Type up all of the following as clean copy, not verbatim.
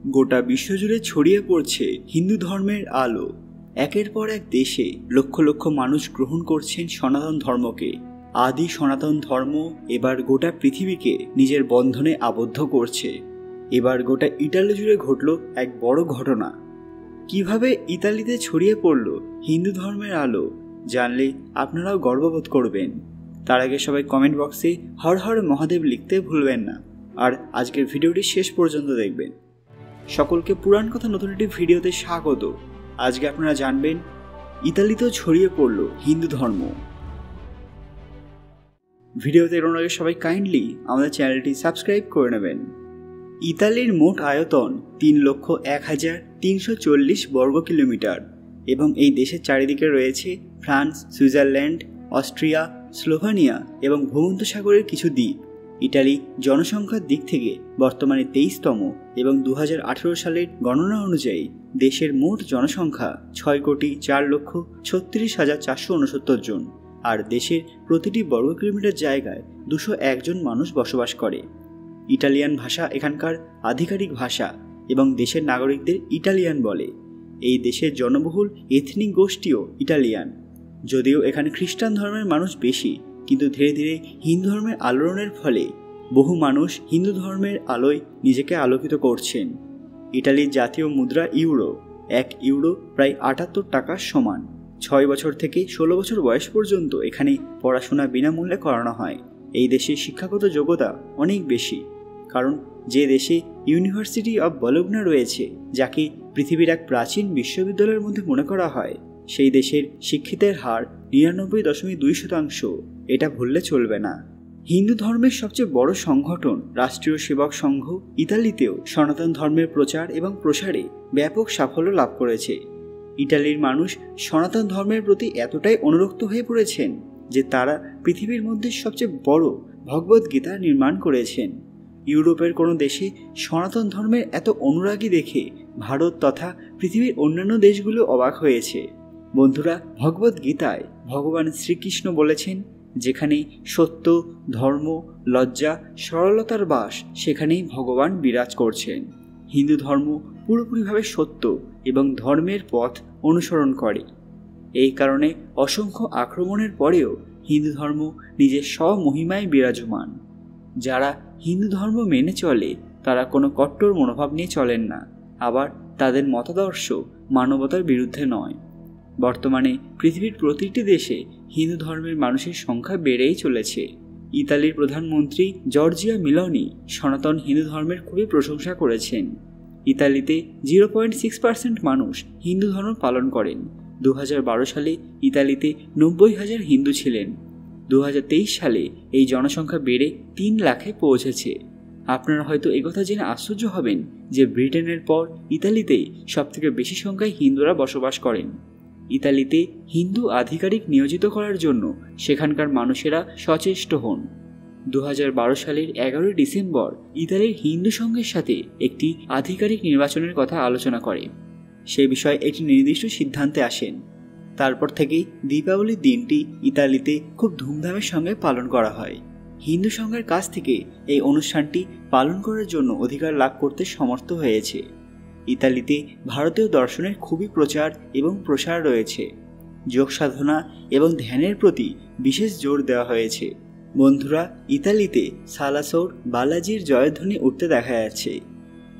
গোটা বিশ্বজুড়ে ছড়িয়ে পড়ছে হিন্দু ধর্মের আলো। একের পর এক দেশে লক্ষ লক্ষ মানুষ গ্রহণ করছেন সনাতন ধর্মকে। আদি সনাতন ধর্ম এবার গোটা পৃথিবীকে নিজের বন্ধনে আবদ্ধ করছে। এবার গোটা ইতালি জুড়ে ঘটল এক বড় ঘটনা। কিভাবে ইতালিতে ছড়িয়ে পড়ল হিন্দু ধর্মের আলো জানলে আপনারাও গর্ববোধ করবেন। তার আগে সবাই কমেন্ট বক্সে হর হর মহাদেব লিখতে ভুলবেন না, আর আজকের ভিডিওটি শেষ পর্যন্ত দেখবেন। সকলকে পুরাণ কথা নতুন একটি ভিডিওতে স্বাগত। আজকে আপনারা জানবেন ইতালিতেও ছড়িয়ে পড়ল হিন্দু ধর্ম। ভিডিওতে এর আগে সবাই কাইন্ডলি আমাদের চ্যানেলটি সাবস্ক্রাইব করে নেবেন। ইতালির মোট আয়তন 3,01,340 বর্গ কিলোমিটার এবং এই দেশের চারিদিকে রয়েছে ফ্রান্স, সুইজারল্যান্ড, অস্ট্রিয়া, স্লোভানিয়া এবং ভূমধ্যসাগরের কিছু দ্বীপ। ইটালি জনসংখ্যার দিক থেকে বর্তমানে 23তম এবং 2018 সালের গণনা অনুযায়ী দেশের মোট জনসংখ্যা 6,04,36,469 জন, আর দেশের প্রতিটি বর্গ কিলোমিটার জায়গায় 201 জন মানুষ বসবাস করে। ইটালিয়ান ভাষা এখানকার আধিকারিক ভাষা এবং দেশের নাগরিকদের ইটালিয়ান বলে। এই দেশের জনবহুল এথনিক গোষ্ঠীও ইটালিয়ান। যদিও এখানে খ্রিস্টান ধর্মের মানুষ বেশি, কিন্তু ধীরে ধীরে হিন্দু ধর্মের আলোড়নের ফলে বহু মানুষ হিন্দু ধর্মের আলোয় নিজেকে আলোকিত করছেন। ইটালির জাতীয় মুদ্রা ইউরো। 1 ইউরো প্রায় 78 টাকার সমান। 6 বছর থেকে 16 বছর বয়স পর্যন্ত এখানে পড়াশোনা বিনামূল্যে করানো হয়। এই দেশে শিক্ষাগত যোগ্যতা অনেক বেশি, কারণ যে দেশে ইউনিভার্সিটি অব বলোগনা রয়েছে, যাকে পৃথিবীর এক প্রাচীন বিশ্ববিদ্যালয়ের মধ্যে মনে করা হয়, সেই দেশের শিক্ষিতের হার 99.2%। এটা ভুললে চলবে না। হিন্দু ধর্মের সবচেয়ে বড় সংগঠন রাষ্ট্রীয় সেবক সংঘ ইতালিতেও সনাতন ধর্মের প্রচার এবং প্রসারে ব্যাপক সাফল্য লাভ করেছে। ইটালির মানুষ সনাতন ধর্মের প্রতি এতটাই অনুরক্ত হয়ে পড়েছেন যে তারা পৃথিবীর মধ্যে সবচেয়ে বড় ভগবদ্গীতা নির্মাণ করেছেন। ইউরোপের কোনো দেশে সনাতন ধর্মের এত অনুরাগী দেখে ভারত তথা পৃথিবীর অন্যান্য দেশগুলো অবাক হয়েছে। বন্ধুরা, ভগবদ্গীতায় ভগবান শ্রীকৃষ্ণ বলেছেন, যেখানে সত্য, ধর্ম, লজ্জা, সরলতার বাস, সেখানেই ভগবান বিরাজ করছেন। হিন্দু ধর্ম পুরোপুরিভাবে সত্য এবং ধর্মের পথ অনুসরণ করে। এই কারণে অসংখ্য আক্রমণের পরেও হিন্দু ধর্ম নিজের স্বমহিমায় বিরাজমান। যারা হিন্দু ধর্ম মেনে চলে তারা কোনো কট্টর মনোভাব নিয়ে চলেন না, আবার তাদের মতাদর্শ মানবতার বিরুদ্ধে নয়। বর্তমানে পৃথিবীর প্রতিটি দেশে হিন্দু ধর্মের মানুষের সংখ্যা বেড়েই চলেছে। ইতালির প্রধানমন্ত্রী জর্জিয়া মেলোনি সনাতন হিন্দু ধর্মের খুবই প্রশংসা করেছেন। ইতালিতে 0.6% মানুষ হিন্দু ধর্ম পালন করেন। 2012 সালে ইতালিতে 90,000 হিন্দু ছিলেন। 2023 সালে এই জনসংখ্যা বেড়ে 3 লাখে পৌঁছেছে। আপনারা হয়তো একথা জেনে আশ্চর্য হবেন যে ব্রিটেনের পর ইতালিতেই সবথেকে বেশি সংখ্যায় হিন্দুরা বসবাস করেন। ইতালিতে হিন্দু আধিকারিক নিয়োজিত করার জন্য সেখানকার মানুষেরা সচেষ্ট হন। 2012 সালের 11 ডিসেম্বর ইতালির হিন্দু সংঘের সাথে একটি আধিকারিক নির্বাচনের কথা আলোচনা করে। সে বিষয়ে একটি নির্দিষ্ট সিদ্ধান্তে আসেন। তারপর থেকেই দীপাবলির দিনটি ইতালিতে খুব ধুমধামের সঙ্গে পালন করা হয়। হিন্দু সংঘের কাছ থেকে এই অনুষ্ঠানটি পালন করার জন্য অধিকার লাভ করতে সমর্থ হয়েছে। ইতালিতে ভারতীয় দর্শনের খুবই প্রচার এবং প্রসার রয়েছে। যোগ সাধনা এবং ধ্যানের প্রতি বিশেষ জোর দেওয়া হয়েছে। বন্ধুরা, ইতালিতে সালাসোর বালাজির জয়ধ্বনি উঠতে দেখা যাচ্ছে।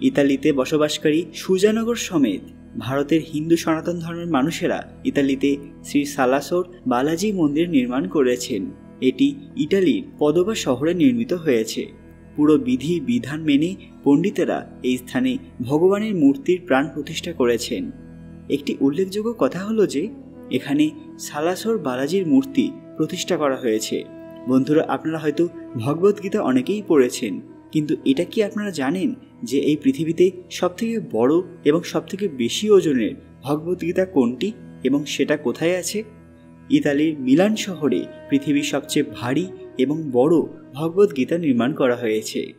ইতালিতে বসবাসকারী সুজানগর সমেত ভারতের হিন্দু সনাতন ধর্মের মানুষেরা ইতালিতে শ্রী সালাসোর বালাজি মন্দির নির্মাণ করেছেন। এটি ইটালির পদোবা শহরে নির্মিত হয়েছে। পুরো বিধি বিধান মেনে পণ্ডিতেরা এই স্থানে ভগবানের মূর্তির প্রাণ প্রতিষ্ঠা করেছেন। একটি উল্লেখযোগ্য কথা হলো যে এখানে সালাসোর বালাজির মূর্তি প্রতিষ্ঠা করা হয়েছে। বন্ধুরা, আপনারা হয়তো ভগবদ্গীতা অনেকেই পড়েছেন, কিন্তু এটা কি আপনারা জানেন যে এই পৃথিবীতে সবথেকে বড় এবং সবথেকে বেশি ওজনের ভগবদ্গীতা কোনটি এবং সেটা কোথায় আছে? ইতালির মিলান শহরে পৃথিবীর সবচেয়ে ভারী এবং বড় ভগবদ্গীতা নির্মাণ করা হয়েছে।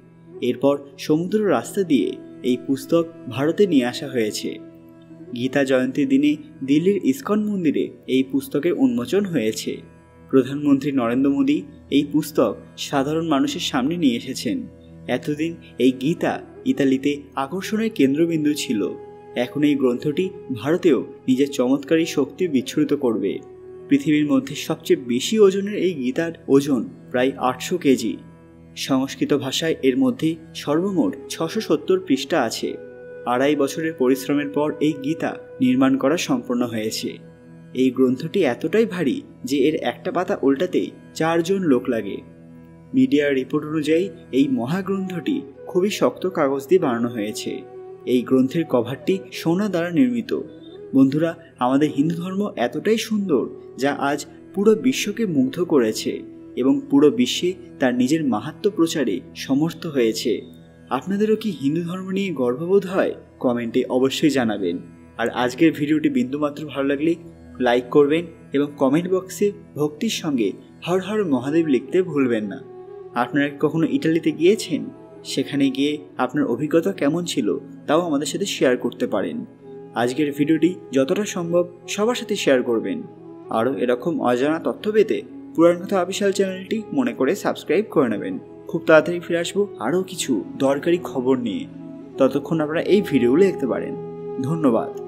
এরপর সমুদ্র রাস্তা দিয়ে এই পুস্তক ভারতে নিয়ে আসা হয়েছে। গীতা জয়ন্তীর দিনে দিল্লির ইসকন মন্দিরে এই পুস্তকের উন্মোচন হয়েছে। প্রধানমন্ত্রী নরেন্দ্র মোদী এই পুস্তক সাধারণ মানুষের সামনে নিয়ে এসেছেন। এতদিন এই গীতা ইতালিতে আকর্ষণের কেন্দ্রবিন্দু ছিল। এখন এই গ্রন্থটি ভারতেও নিজের চমৎকারী শক্তি বিচ্ছুরিত করবে। পৃথিবীর মধ্যে সবচেয়ে বেশি ওজনের এই গীতার ওজন প্রায় 800 কেজি। সংস্কৃত ভাষায় এর মধ্যে সর্বমোট 670 পৃষ্ঠা আছে। 2.5 বছরের পরিশ্রমের পর এই গীতা নির্মাণ করা সম্পন্ন হয়েছে। এই গ্রন্থটি এতটাই ভারী যে এর একটা পাতা উল্টাতেই 4 জন লোক লাগে। মিডিয়ার রিপোর্ট অনুযায়ী এই মহাগ্রন্থটি খুবই শক্ত কাগজ দিয়ে বানানো হয়েছে। এই গ্রন্থের কভারটি সোনা দ্বারা নির্মিত। বন্ধুরা, আমাদের হিন্দু ধর্ম এতটাই সুন্দর যা আজ পুরো বিশ্বকে মুগ্ধ করেছে এবং পুরো বিশ্বে তার নিজের মাহাত্ম্য প্রচারে সমর্থ হয়েছে। আপনাদেরও কি হিন্দু ধর্ম নিয়ে গর্ববোধ হয়? কমেন্টে অবশ্যই জানাবেন। আর আজকের ভিডিওটি বিন্দুমাত্র ভালো লাগলে লাইক করবেন এবং কমেন্ট বক্সে ভক্তির সঙ্গে হর হর মহাদেব লিখতে ভুলবেন না। আপনারা কখনো ইটালিতে গিয়েছেন? সেখানে গিয়ে আপনার অভিজ্ঞতা কেমন ছিল তাও আমাদের সাথে শেয়ার করতে পারেন। আজকের ভিডিওটি যতটা সম্ভব সবার সাথে শেয়ার করবেন। আরও এরকম অজানা তথ্য পেতে পুরাণ কথা অফিসিয়াল চ্যানেলটি মনে করে সাবস্ক্রাইব করে নেবেন। খুব তাড়াতাড়ি ফিরে আসবো আরও কিছু দরকারি খবর নিয়ে। ততক্ষণ আপনারা এই ভিডিওগুলো দেখতে পারেন। ধন্যবাদ।